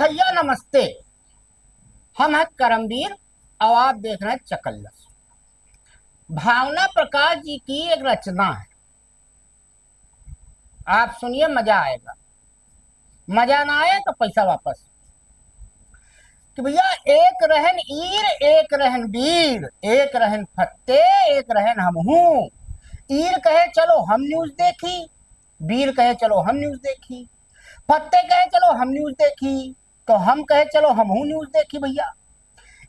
भैया नमस्ते। हम हैं करमवीर और आप देख रहे हैं चकल्लस। भावना प्रकाश जी की एक रचना है, आप सुनिए, मजा आएगा। मजा ना आए तो पैसा वापस। कि भैया एक रहन ईर, एक रहन वीर, एक रहन फत्ते, एक रहन हमहू। ईर कहे चलो हम न्यूज देखी, वीर कहे चलो हम न्यूज देखी, फत्ते कहे चलो हम न्यूज देखी, तो हम कहे चलो हमहू न्यूज देखी। भैया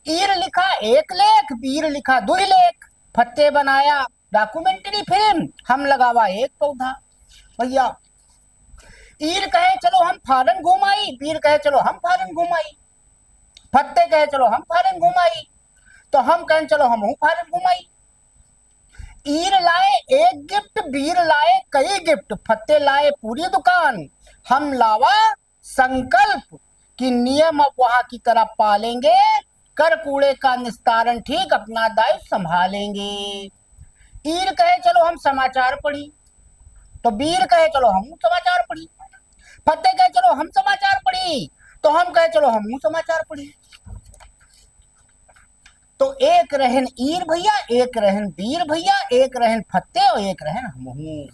ईर लिखा एक लेख, वीर लिखा दुई लेख, फत्ते बनाया डॉक्यूमेंट्री फिल्म, हम लगावा एक पौधा। भैया ईर कहे चलो हम फॉरेन घुमाई, वीर कहे चलो हम फॉरेन घुमाई, फत्ते कहे चलो हम फॉरेन घुमाई, तो हम कहें चलो हम फॉरेन घुमाई। ईर लाए एक गिफ्ट, वीर लाए कई गिफ्ट, फत्ते लाए पूरी दुकान, हम लावा संकल्प कि नियम अब वहां की तरह पालेंगे, कर कूड़े का निस्तारण ठीक अपना दायित्व संभालेंगे। ईर कहे चलो हम समाचार पढ़ी, तो वीर कहे चलो हम समाचार पढ़ी, फत्ते कहे चलो हम समाचार पढ़ी, तो हम कहे चलो हम समाचार पढ़ी। तो एक रहन ईर भैया, एक रहन वीर भैया, एक रहन फत्ते और एक रहन हमहू।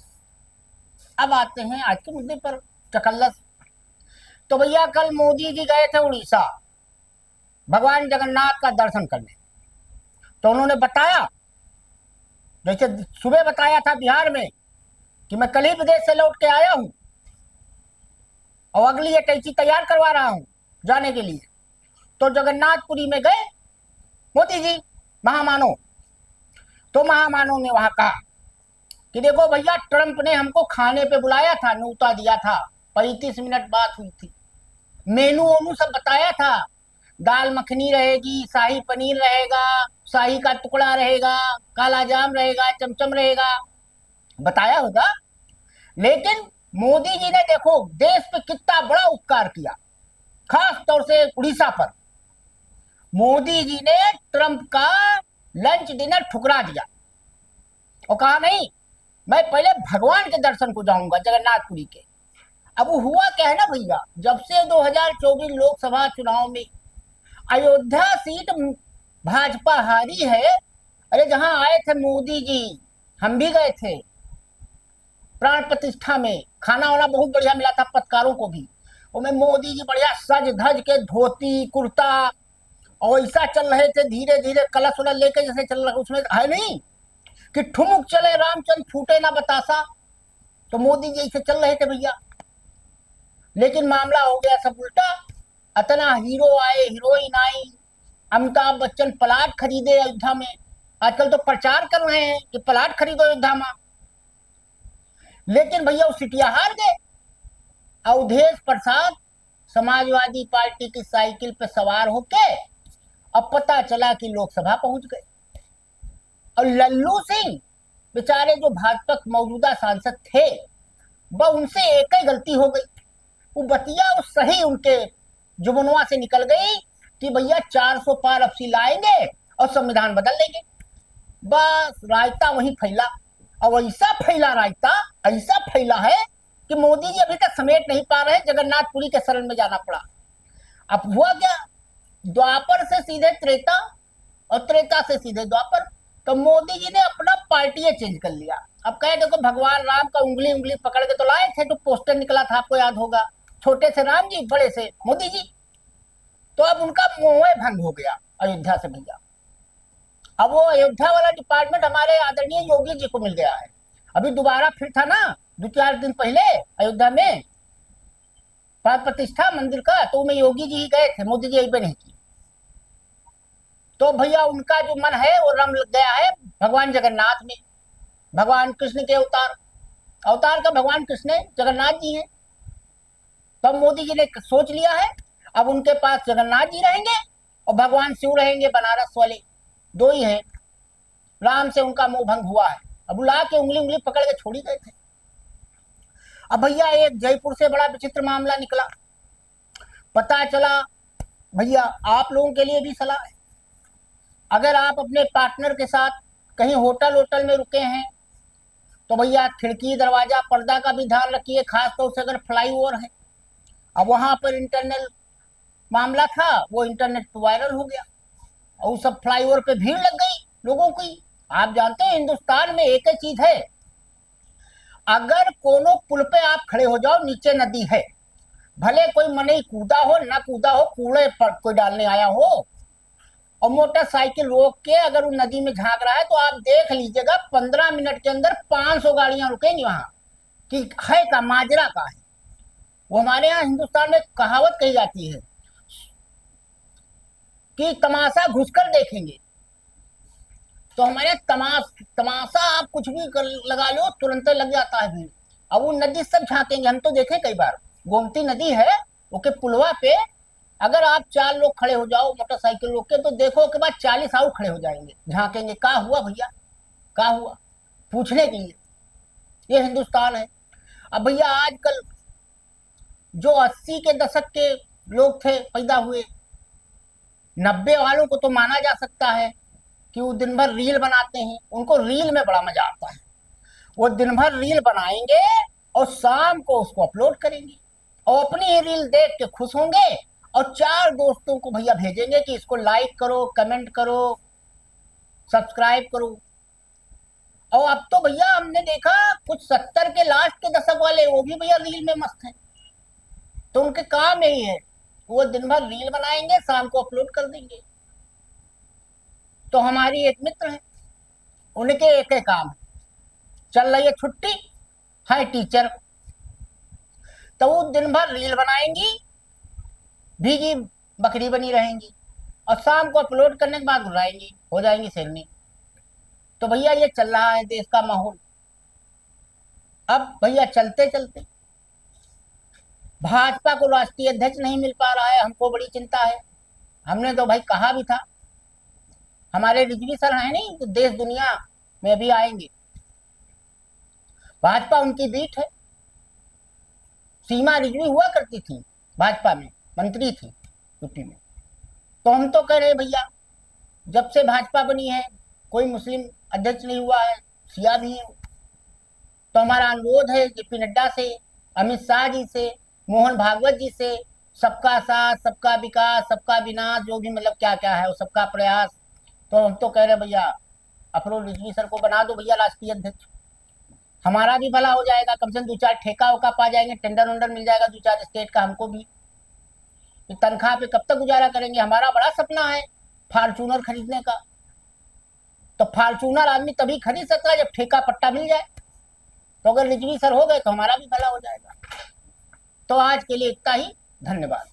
अब आते हैं आज के मुद्दे पर, चकल्लस। तो भैया कल मोदी जी गए थे उड़ीसा भगवान जगन्नाथ का दर्शन करने। तो उन्होंने बताया, जैसे सुबह बताया था बिहार में कि मैं कल ही विदेश से लौट के आया हूं और अगली ये टैक्सी तैयार करवा रहा हूं जाने के लिए। तो जगन्नाथपुरी में गए मोदी जी महामानो। तो महामानो ने वहां कहा कि देखो भैया, ट्रंप ने हमको खाने पे बुलाया था, न्योता दिया था, 35 मिनट बात हुई थी, मेनू ओनू सब बताया था, दाल मखनी रहेगी, शाही पनीर रहेगा, शाही का टुकड़ा रहेगा, काला जाम रहेगा, चमचम रहेगा, बताया होगा। लेकिन मोदी जी ने देखो देश पे कितना बड़ा उपकार किया, खास तौर से उड़ीसा पर। मोदी जी ने ट्रंप का लंच डिनर ठुकरा दिया और कहा नहीं, मैं पहले भगवान के दर्शन को जाऊंगा जगन्नाथपुरी के। अब हुआ क्या है ना भैया, जब से 2024 लोकसभा चुनाव में अयोध्या सीट भाजपा हारी है, अरे जहां आए थे मोदी जी, हम भी गए थे प्राण प्रतिष्ठा में, खाना वाना बहुत बढ़िया मिला था पत्रकारों को भी। और मोदी जी बढ़िया सज धज के धोती कुर्ता और ऐसा चल रहे थे, धीरे धीरे कलश उलस लेके जैसे चल रहे, उसमें है नहीं कि ठुमुक चले रामचंद्र फूटे ना बतासा। तो मोदी जी ऐसे चल रहे थे भैया। लेकिन मामला हो गया सब उल्टा। इतना हीरो आए, हीरोइन आई, अमिताभ बच्चन प्लाट खरीदे अयोध्या में, आजकल तो प्रचार कर रहे हैं कि प्लाट खरीदो अयोध्या में। लेकिन भैया वो सिटिया हार गए। अवधेश प्रसाद समाजवादी पार्टी की साइकिल पे सवार होके अब पता चला कि लोकसभा पहुंच गए। और लल्लू सिंह बेचारे जो भाजपा के मौजूदा सांसद थे, वह उनसे एक ही गलती हो गई, वो बतिया वो सही उनके जुबनुआ से निकल गई कि भैया 400 पार अब लाएंगे और संविधान बदल लेंगे। बस रायता वहीं फैला, और ऐसा फैला रायता, ऐसा फैला है कि मोदी जी अभी तक समेट नहीं पा रहे, जगन्नाथपुरी के शरण में जाना पड़ा। अब हुआ क्या, द्वापर से सीधे त्रेता और त्रेता से सीधे द्वापर। तो मोदी जी ने अपना पार्टी चेंज कर लिया। अब कहे देखो भगवान राम का उंगली उंगली पकड़ के तो लाए थे, तो पोस्टर निकला था आपको याद होगा, छोटे से राम जी बड़े से मोदी जी। तो अब उनका मोह भंग हो गया अयोध्या से भैया। अब वो अयोध्या वाला डिपार्टमेंट हमारे आदरणीय योगी जी को मिल गया है। अभी दोबारा फिर था ना 2-4 दिन पहले अयोध्या में प्राण प्रतिष्ठा मंदिर का, तो में योगी जी ही गए थे, मोदी जी यही पे नहीं की। तो भैया उनका जो मन है वो रम लग गया है भगवान जगन्नाथ में। भगवान कृष्ण के अवतार का भगवान कृष्ण जगन्नाथ जी हैं। तो मोदी जी ने सोच लिया है अब उनके पास जगन्नाथ जी रहेंगे और भगवान शिव रहेंगे, बनारस वाले दो ही हैं। राम से उनका मोह भंग हुआ है, अब बुला के उंगली उंगली पकड़ के छोड़ी गए थे। अब भैया एक जयपुर से बड़ा विचित्र मामला निकला। पता चला भैया, आप लोगों के लिए भी सलाह है, अगर आप अपने पार्टनर के साथ कहीं होटल में रुके हैं तो भैया खिड़की दरवाजा पर्दा का भी ध्यान रखिए, खास तौर से अगर फ्लाई ओवर है। अब वहां पर इंटरनल मामला था वो इंटरनेट पे वायरल हो गया और सब फ्लाईओवर पे भीड़ लग गई लोगों की। आप जानते हैं हिंदुस्तान में एक ही चीज है, अगर कोनो पुल पे आप खड़े हो जाओ, नीचे नदी है, भले कोई मनई कूदा हो ना कूदा हो, कूड़े पर कोई डालने आया हो, और मोटरसाइकिल रोक के अगर वो नदी में झांक रहा है तो आप देख लीजिएगा 15 मिनट के अंदर 500 गाड़ियां रुकेंगी वहां कि है का माजरा का है। वो हमारे यहाँ हिंदुस्तान में कहावत कही जाती है कि तमाशा घुसकर देखेंगे। तो हमारे तमाशा आप कुछ भी लगा लो तुरंत लग जाता है भीड़। अब वो नदी सब झांकेंगे, हम तो देखे कई बार, गोमती नदी है उसके पुलवा पे अगर आप 4 लोग खड़े हो जाओ मोटरसाइकिल रोक के तो देखो के बाद 40 और खड़े हो जाएंगे, झांकेंगे क्या हुआ भैया, क्या हुआ, पूछने के लिए। ये हिंदुस्तान है। अब भैया आजकल जो 80 के दशक के लोग थे पैदा हुए, 90 वालों को तो माना जा सकता है कि वो दिन भर रील बनाते हैं, उनको रील में बड़ा मजा आता है। वो दिन भर रील बनाएंगे और शाम को उसको अपलोड करेंगे और अपनी ही रील देख के खुश होंगे और 4 दोस्तों को भैया भेजेंगे कि इसको लाइक करो, कमेंट करो, सब्सक्राइब करो। और अब तो भैया हमने देखा कुछ 70 के लास्ट के दशक वाले वो भी भैया रील में मस्त हैं। तो उनके काम यही है, वो दिन भर रील बनाएंगे, शाम को अपलोड कर देंगे। तो हमारी एक मित्र है, उनके एक ही काम है, चल रही है छुट्टी, है टीचर, तो वो दिन भर रील बनाएंगी, भीगी बकरी बनी रहेंगी और शाम को अपलोड करने के बाद उड़ाएंगी, हो जाएंगी सेलनी। तो भैया ये चल रहा है देश का माहौल। अब भैया चलते चलते भाजपा को राष्ट्रीय अध्यक्ष नहीं मिल पा रहा है, हमको बड़ी चिंता है। हमने तो भाई कहा भी था, हमारे रिजवी सर है नहीं तो देश दुनिया में भी आएंगे। भाजपा उनकी बीट है, सीमा रिजवी हुआ करती थी भाजपा में, मंत्री थी यूपी में। तो हम तो कह रहे भैया जब से भाजपा बनी है कोई मुस्लिम अध्यक्ष नहीं हुआ है, सिया भी है। तो हमारा अनुरोध है जेपी नड्डा से, अमित शाह जी से, मोहन भागवत जी से, सबका साथ सबका विकास सबका विनाश, जो भी मतलब क्या क्या है वो सबका प्रयास। तो हम तो कह रहे भैया अफरोज रिजवी सर को बना दो भैया राष्ट्रीय अध्यक्ष, हमारा भी भला हो जाएगा, कम से कम 2-4 ठेका वोका पा जाएंगे, टेंडर वेंडर मिल जाएगा 2-4 स्टेट का हमको भी। तनख्वाह पे कब तक गुजारा करेंगे, हमारा बड़ा सपना है फॉर्चूनर खरीदने का। तो फॉर्चूनर आदमी तभी खरीद सकता है जब ठेका पट्टा मिल जाए। तो अगर रिजवी सर हो गए तो हमारा भी भला हो जाएगा। तो आज के लिए इतना ही, धन्यवाद।